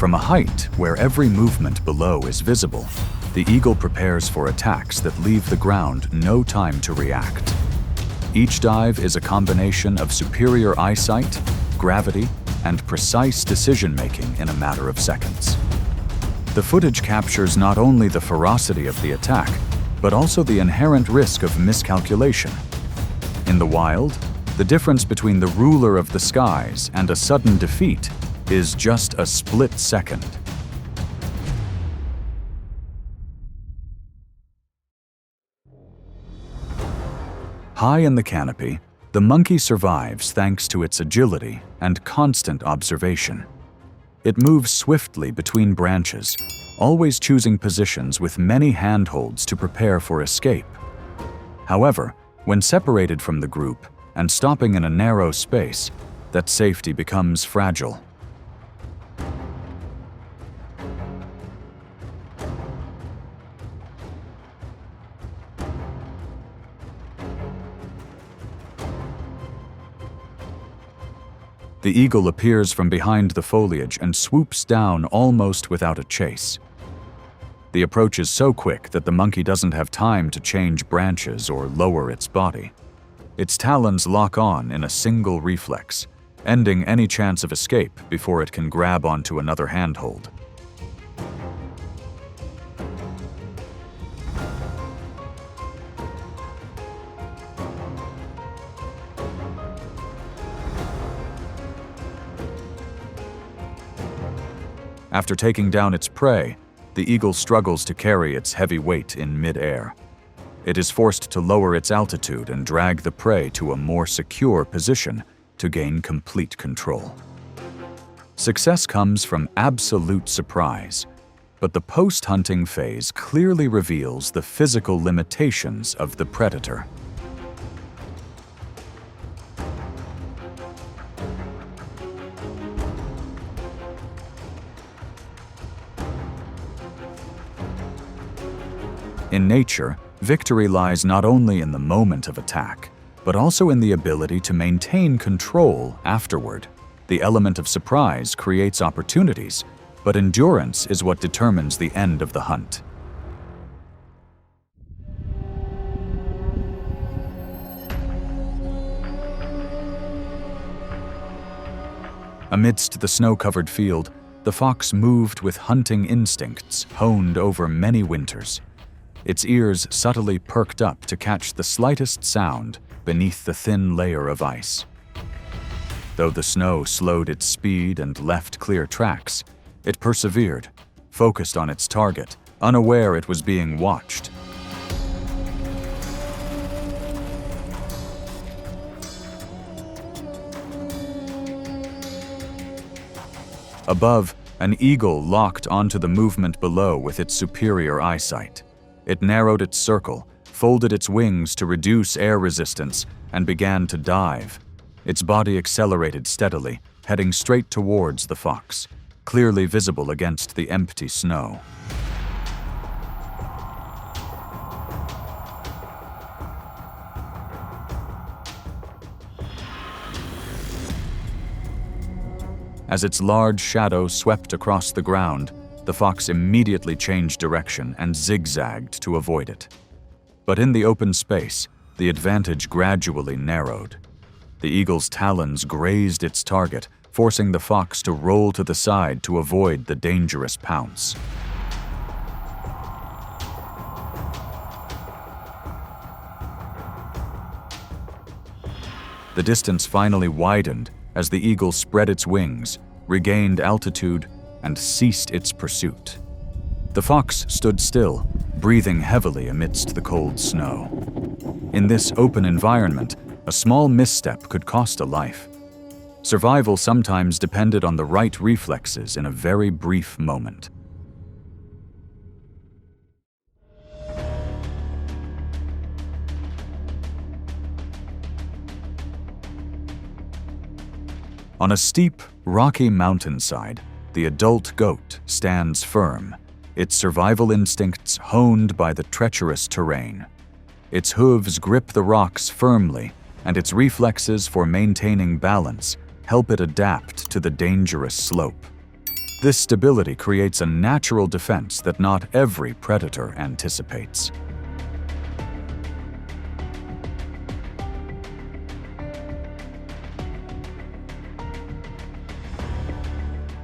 From a height where every movement below is visible, the eagle prepares for attacks that leave the ground no time to react. Each dive is a combination of superior eyesight, gravity, and precise decision-making in a matter of seconds. The footage captures not only the ferocity of the attack, but also the inherent risk of miscalculation. In the wild, the difference between the ruler of the skies and a sudden defeat is just a split second. High in the canopy, the monkey survives thanks to its agility and constant observation. It moves swiftly between branches, always choosing positions with many handholds to prepare for escape. However, when separated from the group and stopping in a narrow space, that safety becomes fragile. The eagle appears from behind the foliage and swoops down almost without a chase. The approach is so quick that the monkey doesn't have time to change branches or lower its body. Its talons lock on in a single reflex, ending any chance of escape before it can grab onto another handhold. After taking down its prey, the eagle struggles to carry its heavy weight in mid-air. It is forced to lower its altitude and drag the prey to a more secure position to gain complete control. Success comes from absolute surprise, but the post-hunting phase clearly reveals the physical limitations of the predator. In nature, victory lies not only in the moment of attack, but also in the ability to maintain control afterward. The element of surprise creates opportunities, but endurance is what determines the end of the hunt. Amidst the snow-covered field, the fox moved with hunting instincts honed over many winters. Its ears subtly perked up to catch the slightest sound beneath the thin layer of ice. Though the snow slowed its speed and left clear tracks, it persevered, focused on its target, unaware it was being watched. Above, an eagle locked onto the movement below with its superior eyesight. It narrowed its circle, folded its wings to reduce air resistance, and began to dive. Its body accelerated steadily, heading straight towards the fox, clearly visible against the empty snow. As its large shadow swept across the ground, the fox immediately changed direction and zigzagged to avoid it. But in the open space, the advantage gradually narrowed. The eagle's talons grazed its target, forcing the fox to roll to the side to avoid the dangerous pounce. The distance finally widened as the eagle spread its wings, regained altitude, and ceased its pursuit. The fox stood still, breathing heavily amidst the cold snow. In this open environment, a small misstep could cost a life. Survival sometimes depended on the right reflexes in a very brief moment. On a steep, rocky mountainside, the adult goat stands firm, its survival instincts honed by the treacherous terrain. Its hooves grip the rocks firmly, and its reflexes for maintaining balance help it adapt to the dangerous slope. This stability creates a natural defense that not every predator anticipates.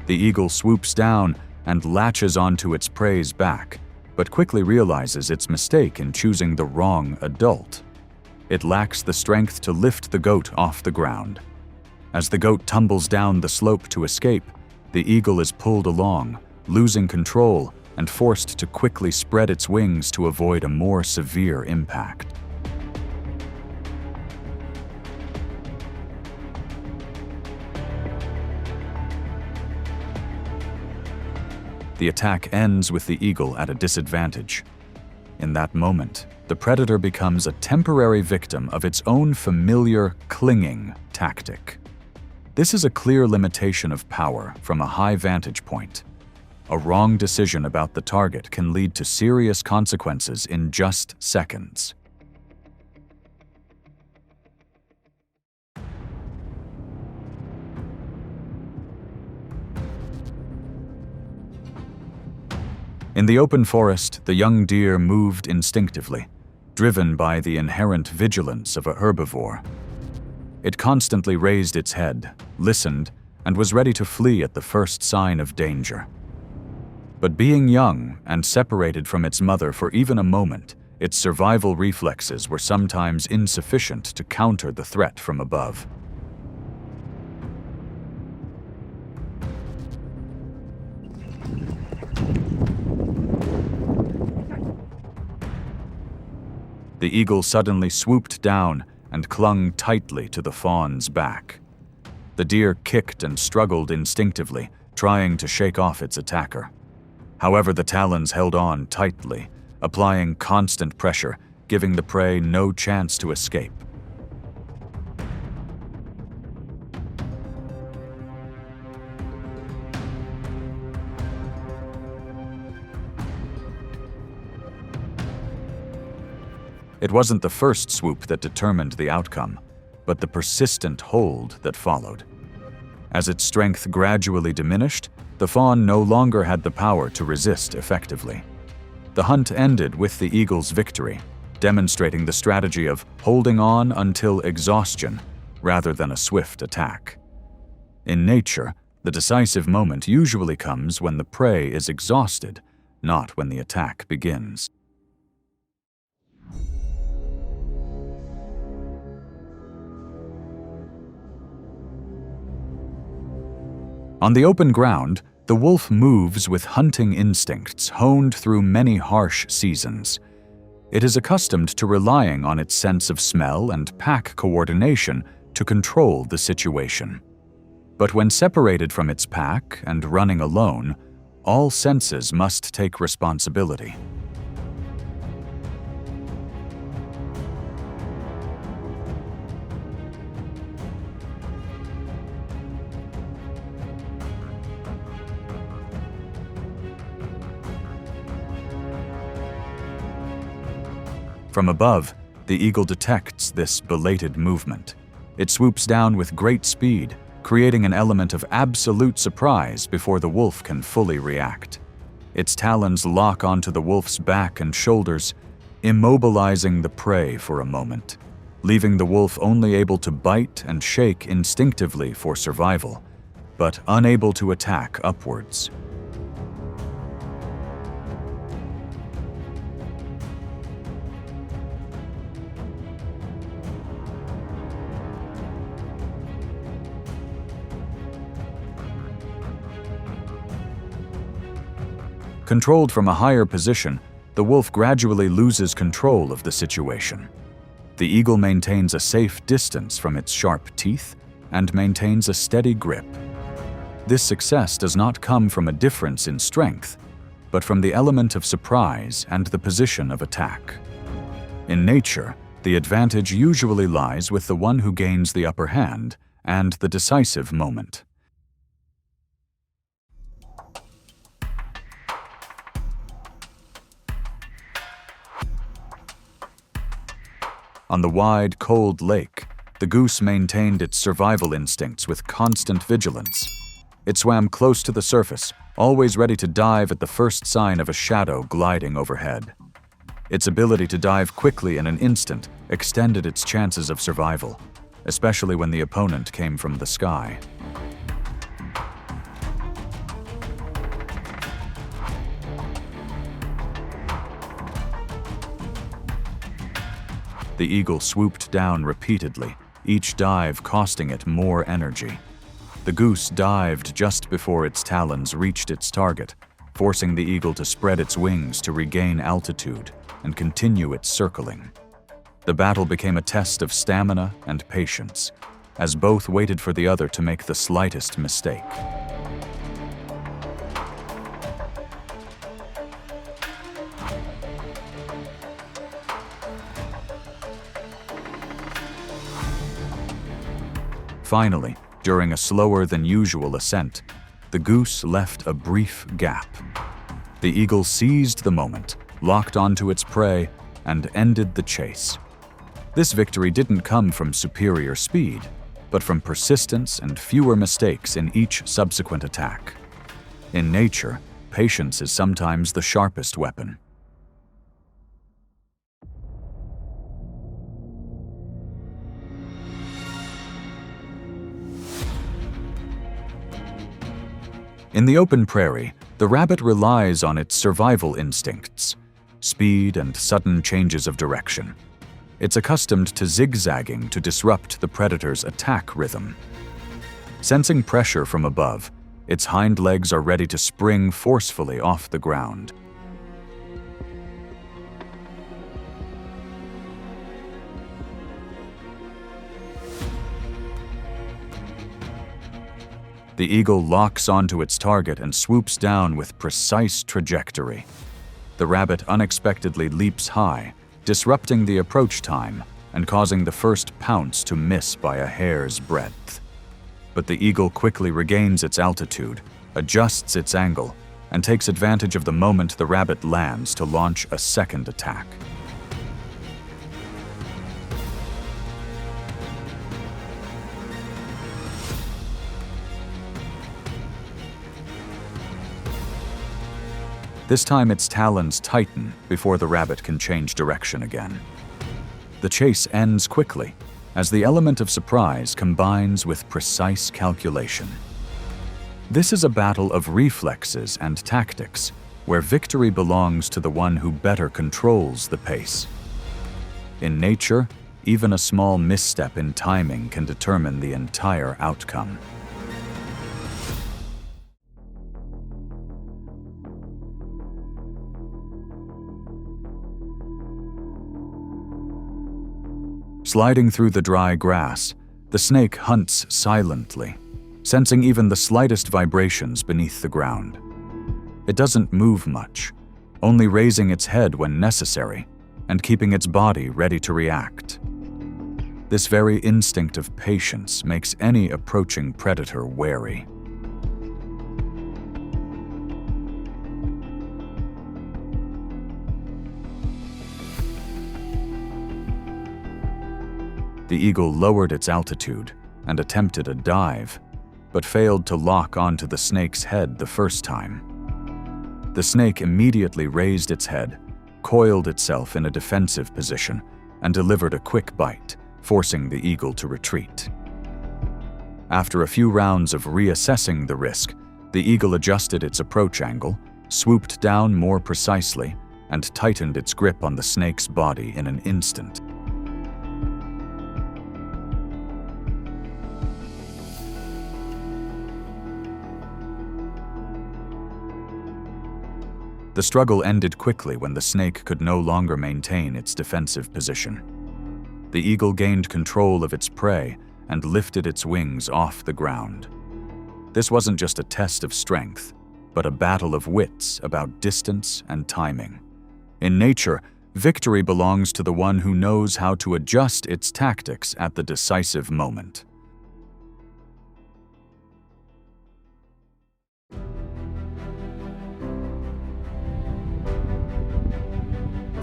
The eagle swoops down and latches onto its prey's back, but quickly realizes its mistake in choosing the wrong adult. It lacks the strength to lift the goat off the ground. As the goat tumbles down the slope to escape, the eagle is pulled along, losing control and forced to quickly spread its wings to avoid a more severe impact. The attack ends with the eagle at a disadvantage. In that moment, the predator becomes a temporary victim of its own familiar clinging tactic. This is a clear limitation of power from a high vantage point. A wrong decision about the target can lead to serious consequences in just seconds. In the open forest, the young deer moved instinctively, driven by the inherent vigilance of a herbivore. It constantly raised its head, listened, and was ready to flee at the first sign of danger. But being young and separated from its mother for even a moment, its survival reflexes were sometimes insufficient to counter the threat from above. The eagle suddenly swooped down and clung tightly to the fawn's back. The deer kicked and struggled instinctively, trying to shake off its attacker. However, the talons held on tightly, applying constant pressure, giving the prey no chance to escape. It wasn't the first swoop that determined the outcome, but the persistent hold that followed. As its strength gradually diminished, the fawn no longer had the power to resist effectively. The hunt ended with the eagle's victory, demonstrating the strategy of holding on until exhaustion rather than a swift attack. In nature, the decisive moment usually comes when the prey is exhausted, not when the attack begins. On the open ground, the wolf moves with hunting instincts honed through many harsh seasons. It is accustomed to relying on its sense of smell and pack coordination to control the situation. But when separated from its pack and running alone, all senses must take responsibility. From above, the eagle detects this belated movement. It swoops down with great speed, creating an element of absolute surprise before the wolf can fully react. Its talons lock onto the wolf's back and shoulders, immobilizing the prey for a moment, leaving the wolf only able to bite and shake instinctively for survival, but unable to attack upwards. Controlled from a higher position, the wolf gradually loses control of the situation. The eagle maintains a safe distance from its sharp teeth and maintains a steady grip. This success does not come from a difference in strength, but from the element of surprise and the position of attack. In nature, the advantage usually lies with the one who gains the upper hand and the decisive moment. On the wide, cold lake, the goose maintained its survival instincts with constant vigilance. It swam close to the surface, always ready to dive at the first sign of a shadow gliding overhead. Its ability to dive quickly in an instant extended its chances of survival, especially when the opponent came from the sky. The eagle swooped down repeatedly, each dive costing it more energy. The goose dived just before its talons reached its target, forcing the eagle to spread its wings to regain altitude and continue its circling. The battle became a test of stamina and patience, as both waited for the other to make the slightest mistake. Finally, during a slower than usual ascent, the goose left a brief gap. The eagle seized the moment, locked onto its prey, and ended the chase. This victory didn't come from superior speed, but from persistence and fewer mistakes in each subsequent attack. In nature, patience is sometimes the sharpest weapon. In the open prairie, the rabbit relies on its survival instincts, speed and sudden changes of direction. It's accustomed to zigzagging to disrupt the predator's attack rhythm. Sensing pressure from above, its hind legs are ready to spring forcefully off the ground. The eagle locks onto its target and swoops down with precise trajectory. The rabbit unexpectedly leaps high, disrupting the approach time and causing the first pounce to miss by a hair's breadth. But the eagle quickly regains its altitude, adjusts its angle, and takes advantage of the moment the rabbit lands to launch a second attack. This time its talons tighten before the rabbit can change direction again. The chase ends quickly, as the element of surprise combines with precise calculation. This is a battle of reflexes and tactics, where victory belongs to the one who better controls the pace. In nature, even a small misstep in timing can determine the entire outcome. Sliding through the dry grass, the snake hunts silently, sensing even the slightest vibrations beneath the ground. It doesn't move much, only raising its head when necessary and keeping its body ready to react. This very instinct of patience makes any approaching predator wary. The eagle lowered its altitude and attempted a dive, but failed to lock onto the snake's head the first time. The snake immediately raised its head, coiled itself in a defensive position, and delivered a quick bite, forcing the eagle to retreat. After a few rounds of reassessing the risk, the eagle adjusted its approach angle, swooped down more precisely, and tightened its grip on the snake's body in an instant. The struggle ended quickly when the snake could no longer maintain its defensive position. The eagle gained control of its prey and lifted its wings off the ground. This wasn't just a test of strength, but a battle of wits about distance and timing. In nature, victory belongs to the one who knows how to adjust its tactics at the decisive moment.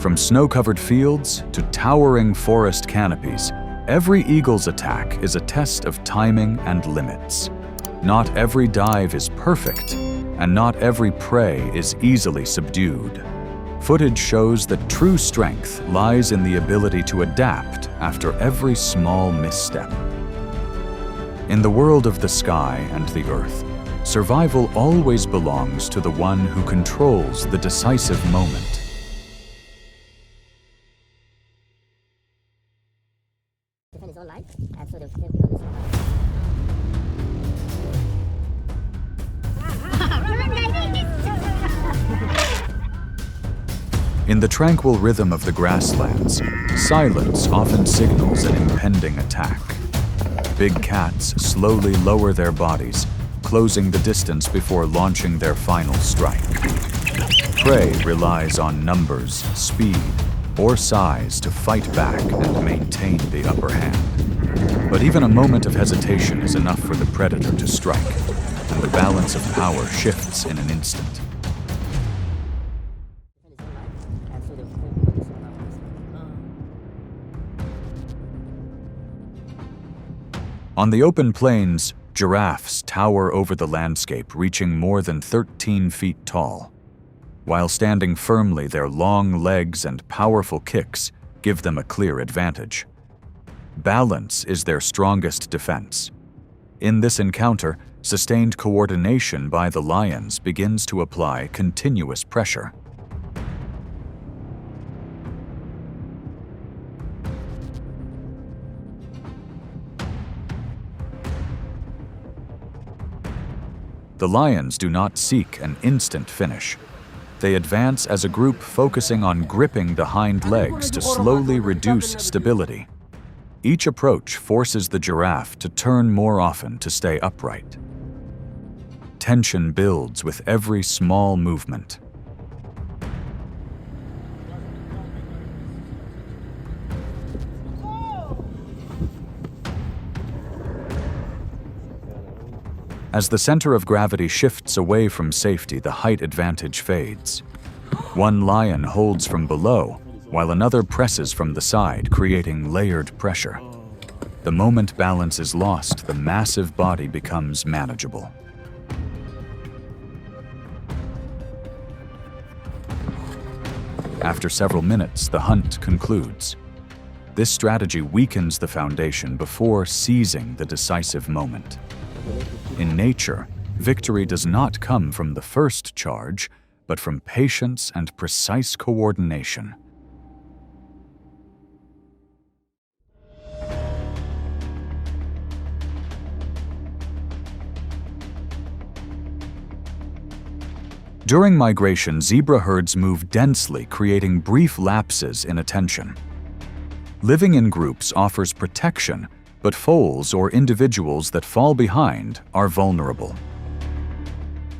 From snow-covered fields to towering forest canopies, every eagle's attack is a test of timing and limits. Not every dive is perfect, and not every prey is easily subdued. Footage shows that true strength lies in the ability to adapt after every small misstep. In the world of the sky and the earth, survival always belongs to the one who controls the decisive moment. Defend his own mind, so they'll become this In the tranquil rhythm of the grasslands, silence often signals an impending attack. Big cats slowly lower their bodies, closing the distance before launching their final strike. Prey relies on numbers, speed, or size to fight back and maintain the upper hand. But even a moment of hesitation is enough for the predator to strike, and the balance of power shifts in an instant. On the open plains, giraffes tower over the landscape, reaching more than 13 feet tall. While standing firmly, their long legs and powerful kicks give them a clear advantage. Balance is their strongest defense. In this encounter, sustained coordination by the lions begins to apply continuous pressure. The lions do not seek an instant finish. They advance as a group, focusing on gripping the hind legs to slowly reduce stability. Each approach forces the giraffe to turn more often to stay upright. Tension builds with every small movement. As the center of gravity shifts away from safety, the height advantage fades. One lion holds from below, while another presses from the side, creating layered pressure. The moment balance is lost, the massive body becomes manageable. After several minutes, the hunt concludes. This strategy weakens the foundation before seizing the decisive moment. In nature, victory does not come from the first charge, but from patience and precise coordination. During migration, zebra herds move densely, creating brief lapses in attention. Living in groups offers protection, but foals or individuals that fall behind are vulnerable.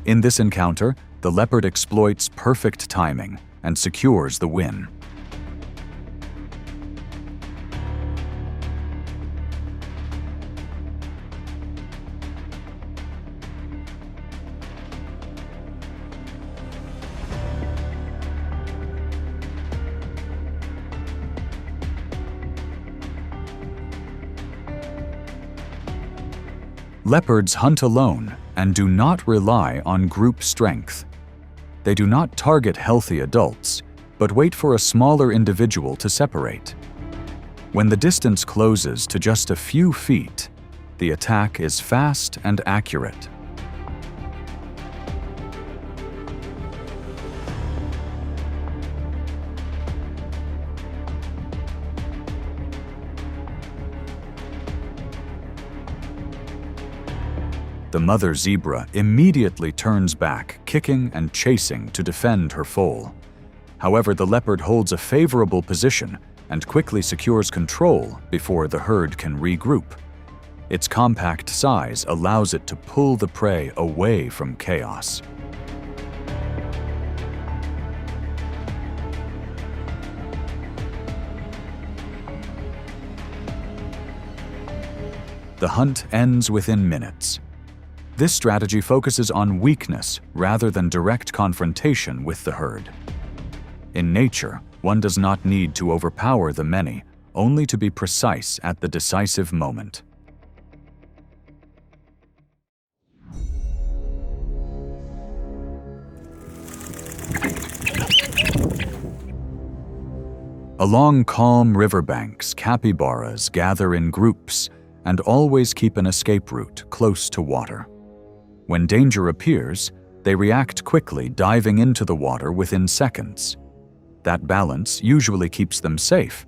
In this encounter, the leopard exploits perfect timing and secures the win. Leopards hunt alone and do not rely on group strength. They do not target healthy adults, but wait for a smaller individual to separate. When the distance closes to just a few feet, the attack is fast and accurate. The mother zebra immediately turns back, kicking and chasing to defend her foal. However, the leopard holds a favorable position and quickly secures control before the herd can regroup. Its compact size allows it to pull the prey away from chaos. The hunt ends within minutes. This strategy focuses on weakness rather than direct confrontation with the herd. In nature, one does not need to overpower the many, only to be precise at the decisive moment. Along calm riverbanks, capybaras gather in groups and always keep an escape route close to water. When danger appears, they react quickly, diving into the water within seconds. That balance usually keeps them safe,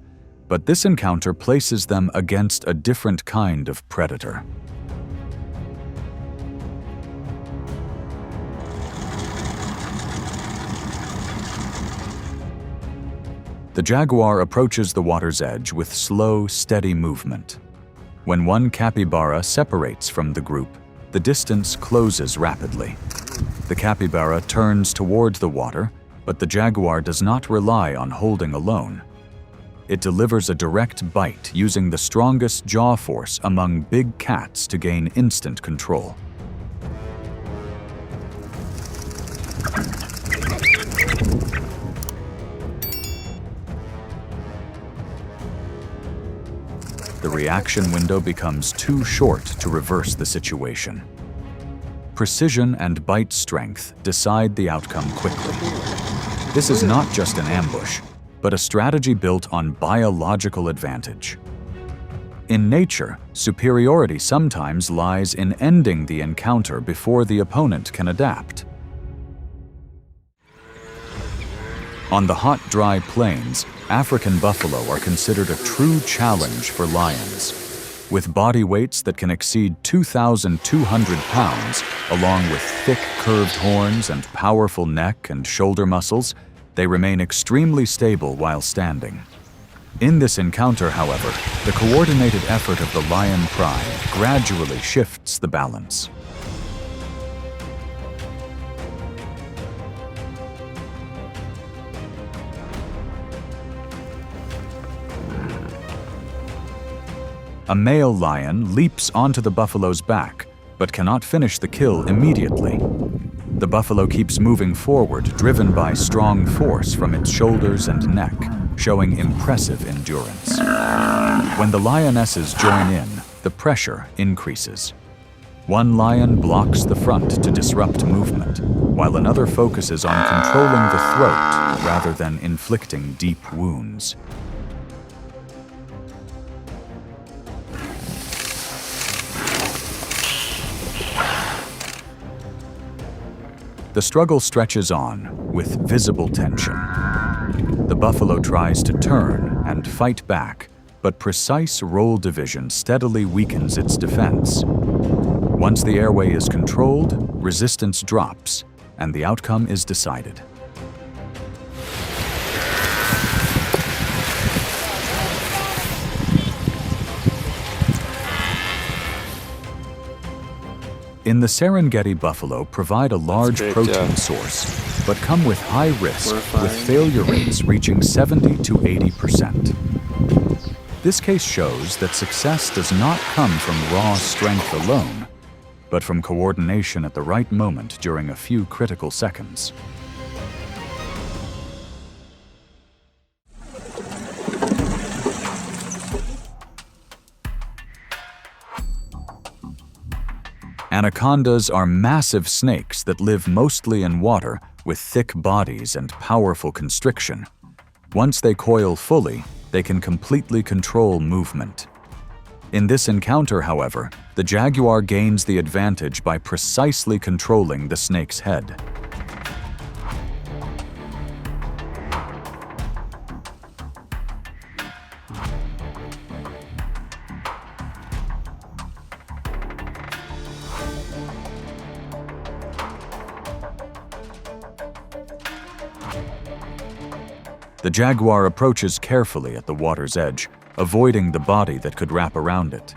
but this encounter places them against a different kind of predator. The jaguar approaches the water's edge with slow, steady movement. When one capybara separates from the group, the distance closes rapidly. The capybara turns toward the water, but the jaguar does not rely on holding alone. It delivers a direct bite using the strongest jaw force among big cats to gain instant control. The reaction window becomes too short to reverse the situation. Precision and bite strength decide the outcome quickly. This is not just an ambush, but a strategy built on biological advantage. In nature, superiority sometimes lies in ending the encounter before the opponent can adapt. On the hot, dry plains, African buffalo are considered a true challenge for lions. With body weights that can exceed 2,200 pounds, along with thick, curved horns and powerful neck and shoulder muscles, they remain extremely stable while standing. In this encounter, however, the coordinated effort of the lion pride gradually shifts the balance. A male lion leaps onto the buffalo's back, but cannot finish the kill immediately. The buffalo keeps moving forward, driven by strong force from its shoulders and neck, showing impressive endurance. When the lionesses join in, the pressure increases. One lion blocks the front to disrupt movement, while another focuses on controlling the throat rather than inflicting deep wounds. The struggle stretches on, with visible tension. The buffalo tries to turn and fight back, but precise role division steadily weakens its defense. Once the airway is controlled, resistance drops, and the outcome is decided. In the Serengeti, buffalo provide a large protein source, but come with high risk, with failure rates reaching 70 to 80%. This case shows that success does not come from raw strength alone, but from coordination at the right moment during a few critical seconds. Anacondas are massive snakes that live mostly in water with thick bodies and powerful constriction. Once they coil fully, they can completely control movement. In this encounter, however, the jaguar gains the advantage by precisely controlling the snake's head. The jaguar approaches carefully at the water's edge, avoiding the body that could wrap around it.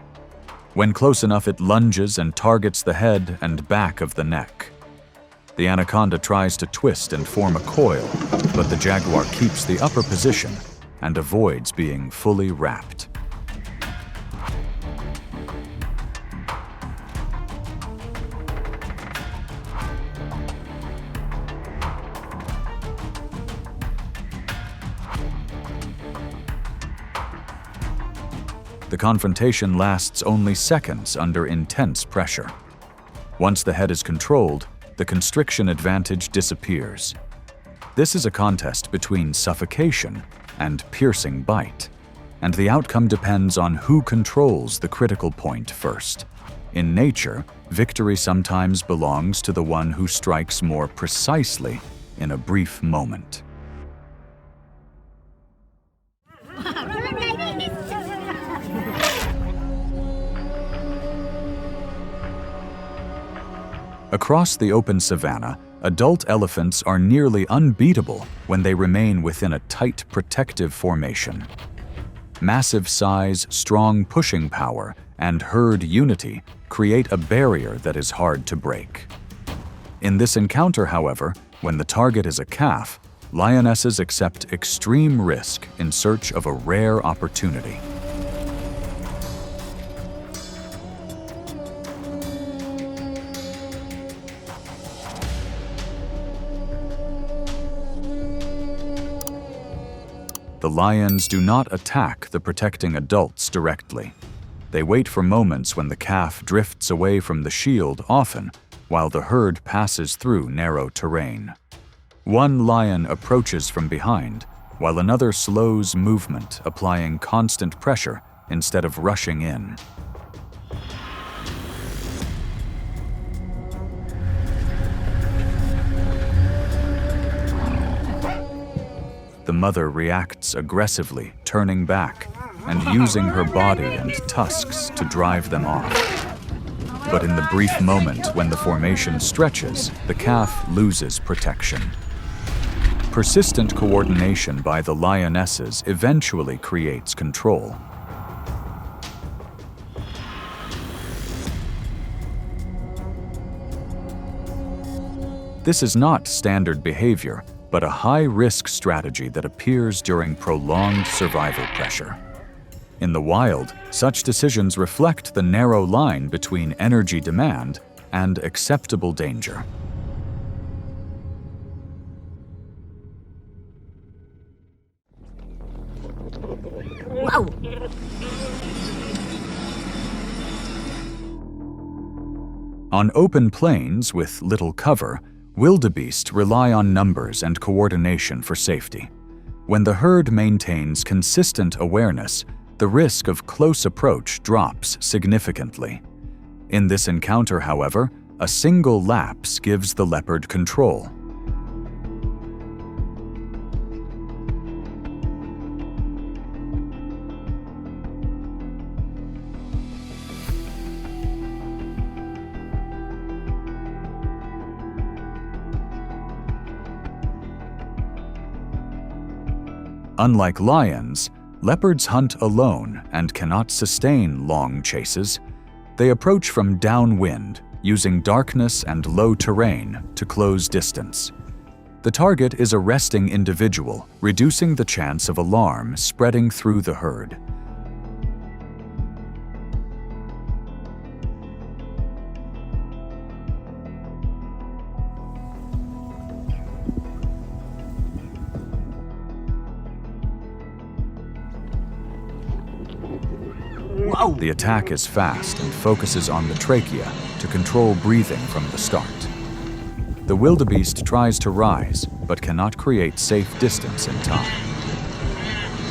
When close enough, it lunges and targets the head and back of the neck. The anaconda tries to twist and form a coil, but the jaguar keeps the upper position and avoids being fully wrapped. The confrontation lasts only seconds under intense pressure. Once the head is controlled, the constriction advantage disappears. This is a contest between suffocation and piercing bite, and the outcome depends on who controls the critical point first. In nature, victory sometimes belongs to the one who strikes more precisely in a brief moment. Across the open savanna, adult elephants are nearly unbeatable when they remain within a tight protective formation. Massive size, strong pushing power, and herd unity create a barrier that is hard to break. In this encounter, however, when the target is a calf, lionesses accept extreme risk in search of a rare opportunity. The lions do not attack the protecting adults directly. They wait for moments when the calf drifts away from the shield often, while the herd passes through narrow terrain. One lion approaches from behind, while another slows movement, applying constant pressure instead of rushing in. The mother reacts aggressively, turning back and using her body and tusks to drive them off. But in the brief moment when the formation stretches, the calf loses protection. Persistent coordination by the lionesses eventually creates control. This is not standard behavior, but a high-risk strategy that appears during prolonged survival pressure. In the wild, such decisions reflect the narrow line between energy demand and acceptable danger. Wow. On open plains with little cover, wildebeest rely on numbers and coordination for safety. When the herd maintains consistent awareness, the risk of close approach drops significantly. In this encounter, however, a single lapse gives the leopard control. Unlike lions, leopards hunt alone and cannot sustain long chases. They approach from downwind, using darkness and low terrain to close distance. The target is a resting individual, reducing the chance of alarm spreading through the herd. Wow. The attack is fast and focuses on the trachea to control breathing from the start. The wildebeest tries to rise, but cannot create safe distance in time.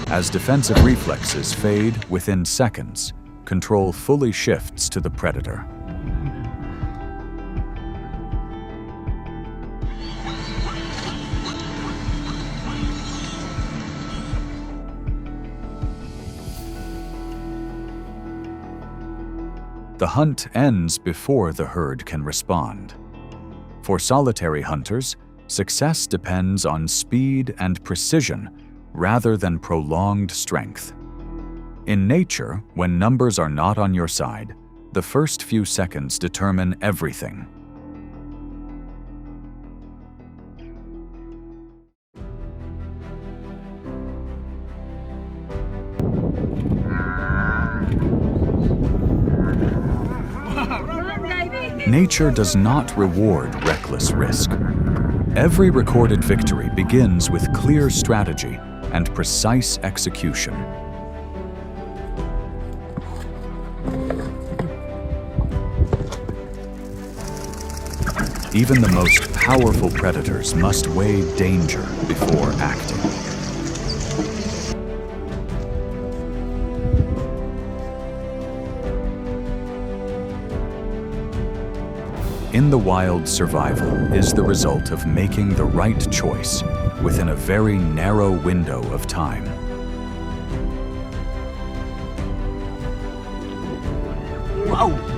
As defensive reflexes fade within seconds, control fully shifts to the predator. The hunt ends before the herd can respond. For solitary hunters, success depends on speed and precision rather than prolonged strength. In nature, when numbers are not on your side, the first few seconds determine everything. Nature does not reward reckless risk. Every recorded victory begins with clear strategy and precise execution. Even the most powerful predators must weigh danger before acting. In the wild, survival is the result of making the right choice within a very narrow window of time. Wow.